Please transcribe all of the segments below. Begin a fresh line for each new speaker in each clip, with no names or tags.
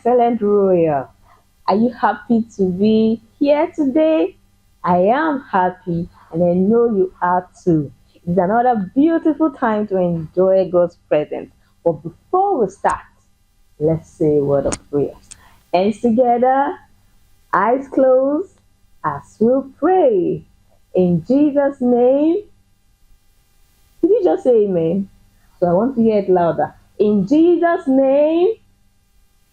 excellent royal. Are you happy to be here today? I am happy and I know you are too. It's another beautiful time to enjoy God's presence. But before we start, let's say a word of prayer. Hands together, eyes closed, as we pray. In Jesus' name, did you just say amen? So I want to hear it louder. In Jesus' name,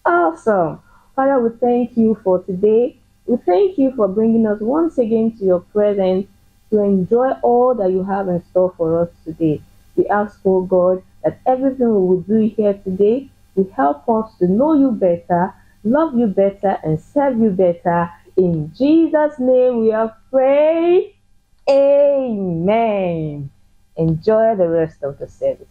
awesome. Father, we thank you for today. We thank you for bringing us once again to your presence to enjoy all that you have in store for us today. We ask, oh God, that everything we will do here today will help us to know you better, love you better, and serve you better. In Jesus' name we have prayed. Amen. Enjoy the rest of the service.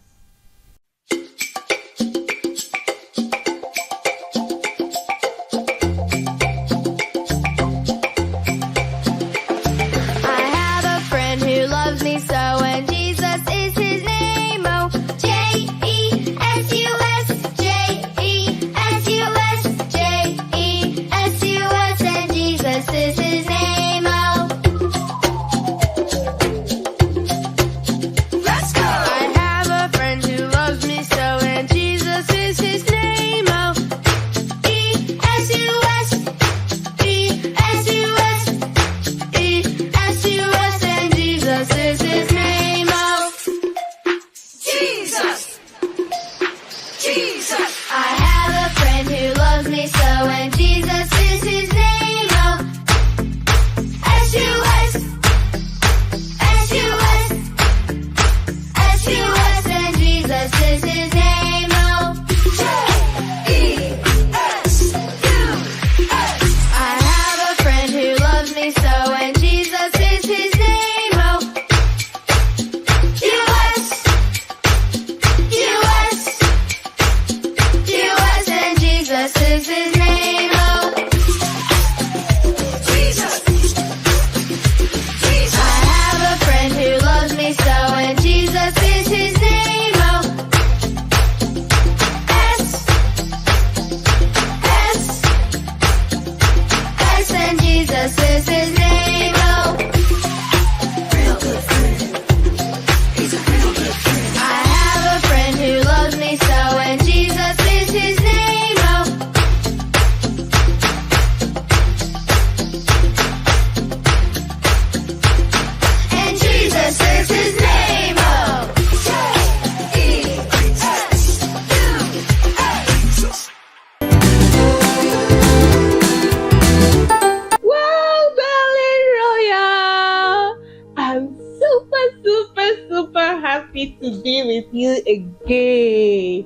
To be with you again.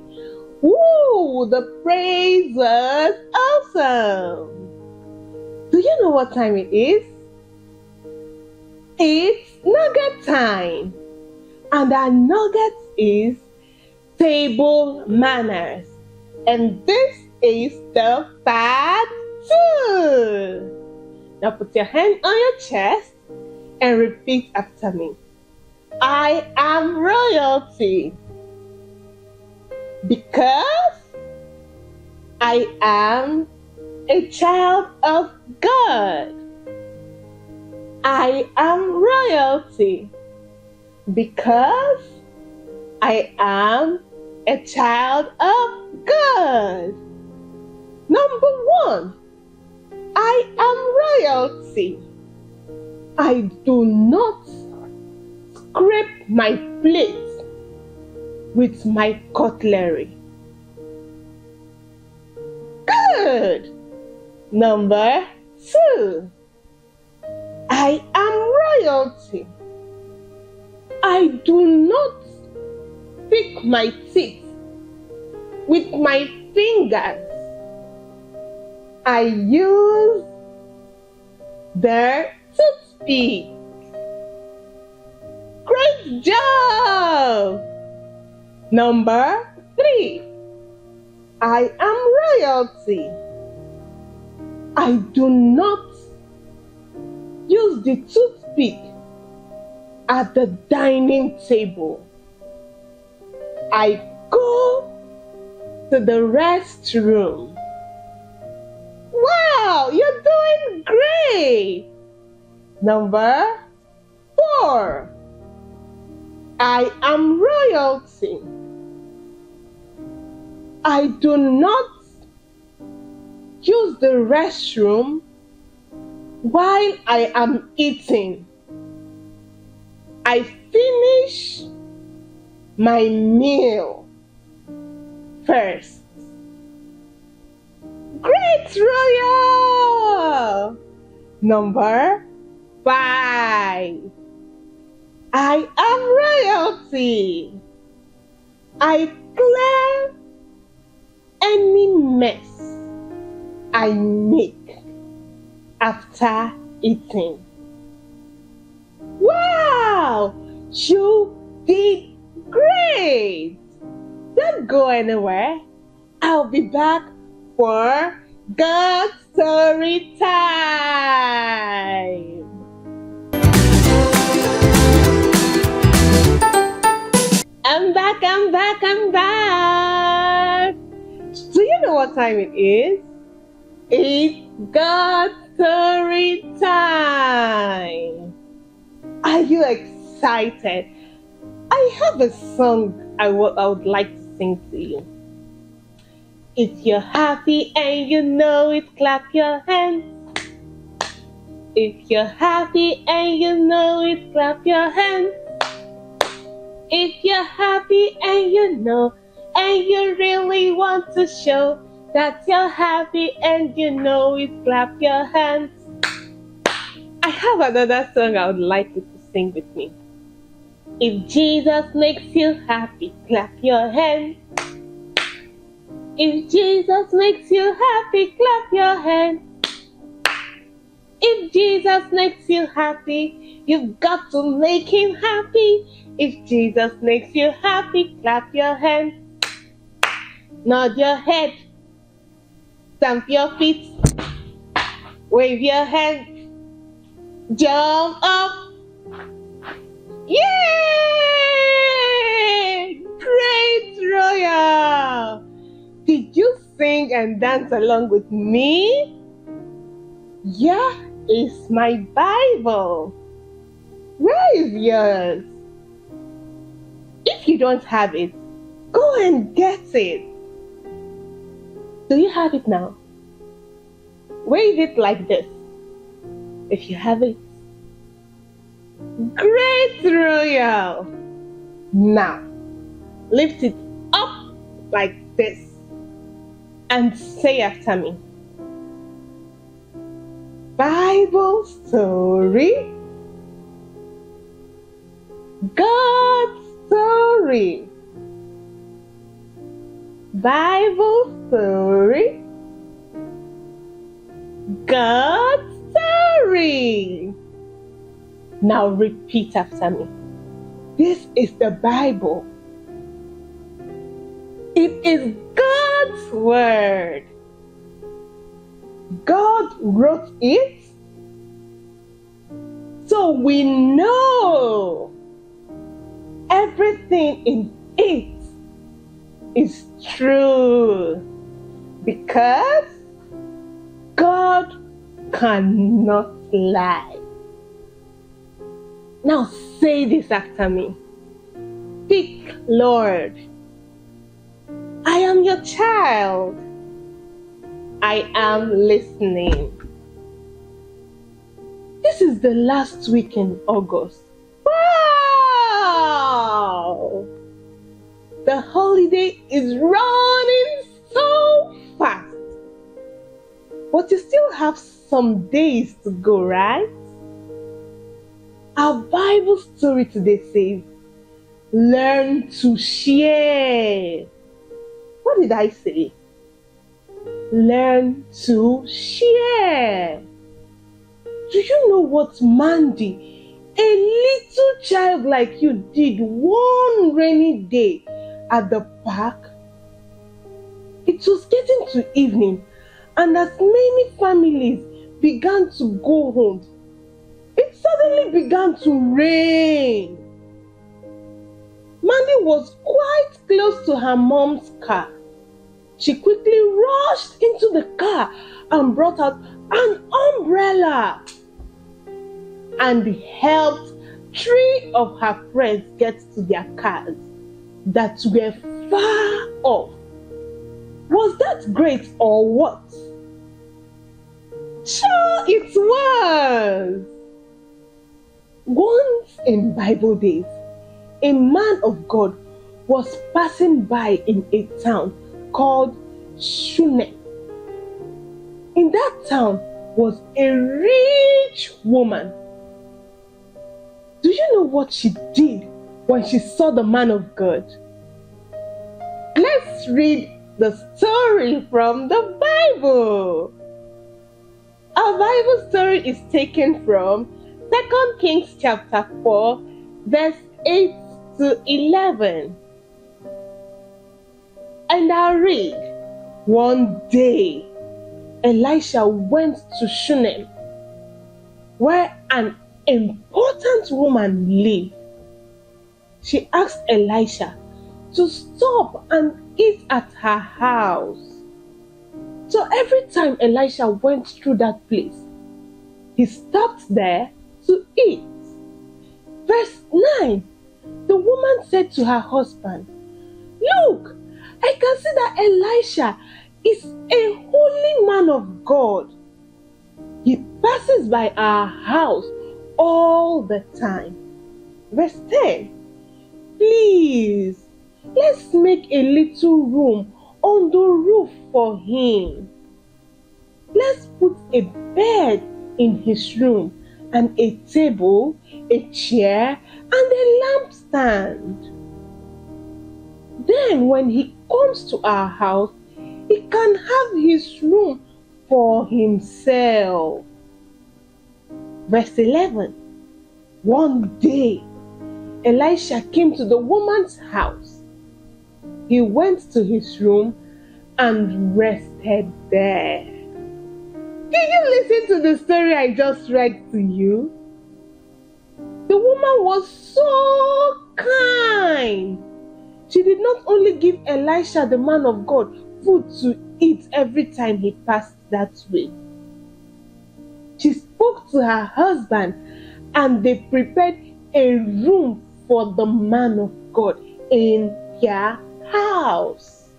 Woo! The praise was awesome. Do you know what time it is? It's nugget time. And our nugget is table manners. And this is the part 2. Now put your hand on your chest and repeat after me. I am royalty because I am a child of God. I am royalty because I am a child of God. Number 1, I am royalty. I do not scrape my plate with my cutlery. Good. Number 2, I am royalty. I do not pick my teeth with my fingers. I use the toothpick. Great job! Number 3, I am royalty. I do not use the toothpick at the dining table. I go to the restroom.
doing great. Number 4. I am royalty. I do not use the restroom while I am eating. I finish my meal first. Great, Royal! Number 5. I am royalty. I clear any mess I make after eating. Wow! You did great! Don't go anywhere. I'll be back for God Story Time. I'm back. Do you know what time it is? It's God Story Time. Are you excited? I have a song I would like to sing to you. If you're happy and you know it, clap your hands. If you're happy and you know it, clap your hands. If you're happy and you know and you really want to show that you're happy and you know it, clap your hands. I have another song I would like you to sing with me. If Jesus makes you happy, clap your hands. If Jesus makes you happy, clap your hands. If Jesus makes you happy, you've got to make him happy. If Jesus makes you happy, clap your hands. Nod your head. Stamp your feet. Wave your hands. Jump up. Yay! Great, Royal! Did you sing and dance along with me? Here is my Bible. Where is yours? If you don't have it, go and get it. Do you have it now? Wave it like this. If you have it. Great, Royal! Now, lift it up like this and say after me. Bible story, God story. Bible story, God story. Now repeat after me. This is the Bible. It is God's word. God wrote it, so we know everything in it is true, because God cannot lie. Now say this after me. Speak, Lord. I am your child. I am listening. This is the last week in August. Wow! The holiday is running so fast. But you still have some days to go, right? Our Bible story today says, learn to share. What did I say? Learn to share. Do you know what Mandy, a little child like you, did one rainy day at the park? It was getting to evening, and as many families began to go home, it suddenly began to rain. Mandy was quite close to her mom's car. She quickly rushed into the car and brought out an umbrella, and helped three of her friends get to their cars that were far off. Was that great or what? Sure, it was. Once in Bible days, a man of God was passing by in a town called Shunem. In that town was a rich woman. Do you know what she did when she saw the man of God? Let's read the story from the Bible. Our Bible story is taken from 2 Kings chapter 4, verse 8 to 11. And I'll read. One day, Elisha went to Shunem, where an important woman lived. She asked Elisha to stop and eat at her house. So every time Elisha went through that place, he stopped there to eat. Verse 9, the woman said to her husband, "Look, I can see that Elisha is a holy man of God. He passes by our house all the time." Verse 10, "Please, let's make a little room on the roof for him. Let's put a bed in his room and a table, a chair, and a lampstand. Then when he comes to our house, he can have his room for himself." Verse 11, one day, Elisha came to the woman's house. He went to his room and rested there. Did you listen to the story I just read to you? The woman was so kind. She did not only give Elisha, the man of God, food to eat every time he passed that way. She spoke to her husband and they prepared a room for the man of God in their house.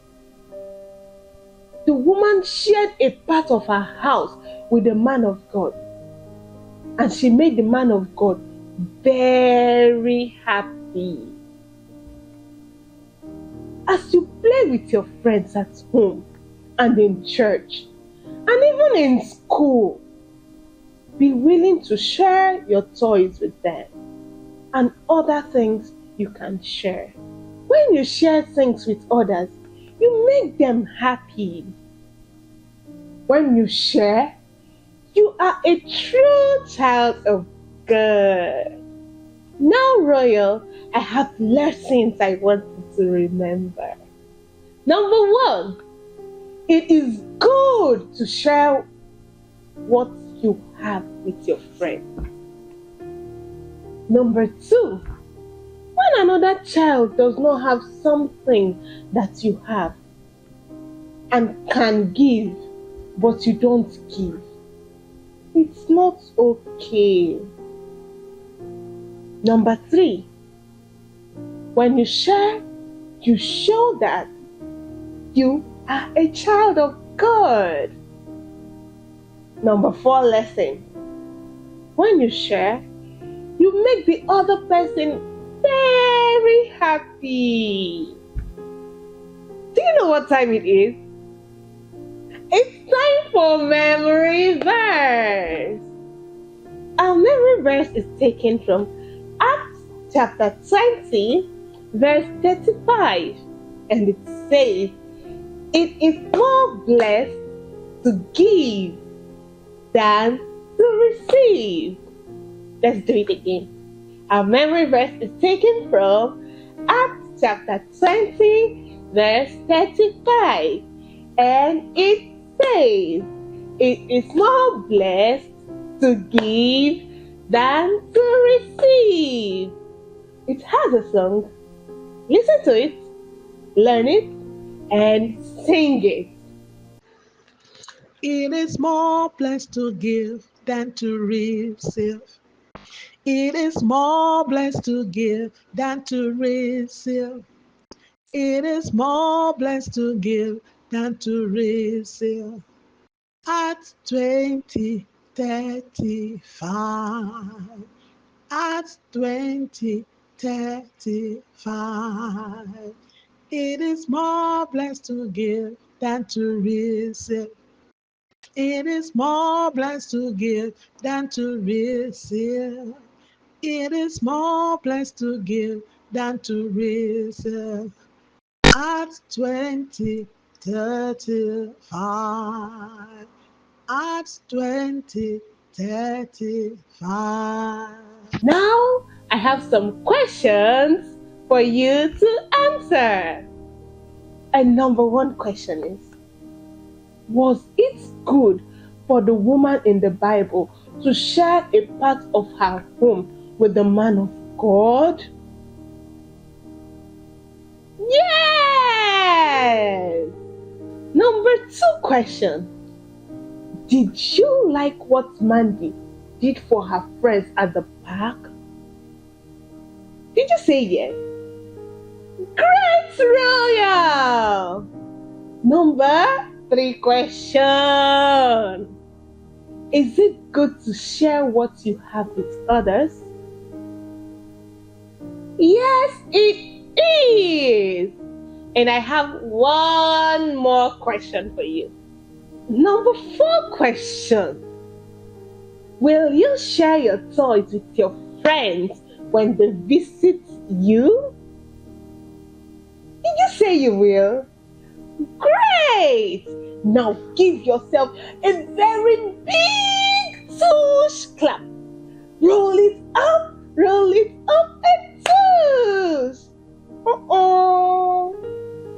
The woman shared a part of her house with the man of God, and she made the man of God very happy. As you play with your friends at home and in church and even in school, be willing to share your toys with them and other things you can share. When you share things with others, you make them happy. When you share, you are a true child of God. Now, Royal, I have lessons I want you to remember. Number one, it is good to share what you have with your friends. Number two, when another child does not have something that you have and can give, but you don't give, it's not okay. Number three, when you share, you show that you are a child of God. Number four lesson, when you share, you make the other person very happy. Do you know what time it is? It's time for memory verse. Our memory verse is taken from Acts chapter 20, verse 35, and it says, "It is more blessed to give than to receive." Let's do it again. Our memory verse is taken from Acts chapter 20, verse 35, and it says, "It is more blessed to give than to receive." It has a song. Listen to it, learn it, and sing it.
It is more blessed to give than to receive. It is more blessed to give than to receive. It is more blessed to give than to receive. At 2035. At 2035. It is more blessed to give than to receive. It is more blessed to give than to receive. It is more blessed to give than to receive. At 2035. At 2035.
Now I have some questions for you to answer. And number one question is, was it good for the woman in the Bible to share a part of her home with the man of God? Yes! Number two question, did you like what Mandy did for her friends at the park? Did you say yes? Great, Royal! Number three question, is it good to share what you have with others? Yes, it is. And I have one more question for you. Number four question, will you share your toys with your friends when they visit you? Did you say you will? Great! Now give yourself a very big tush clap. Roll it up, and tush.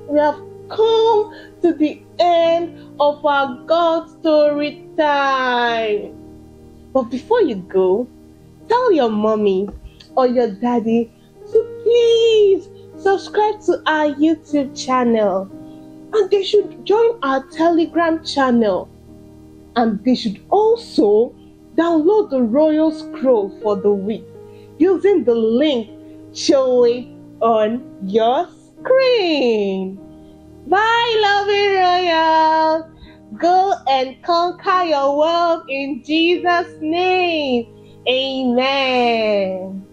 We have come to the end of our God story time. But before you go, tell your mommy or your daddy to please subscribe to our YouTube channel. And they should join our Telegram channel. And they should also download the Royal Scroll for the week using the link showing on your screen. Bye, loving Royal. Go and conquer your world in Jesus' name. Amen.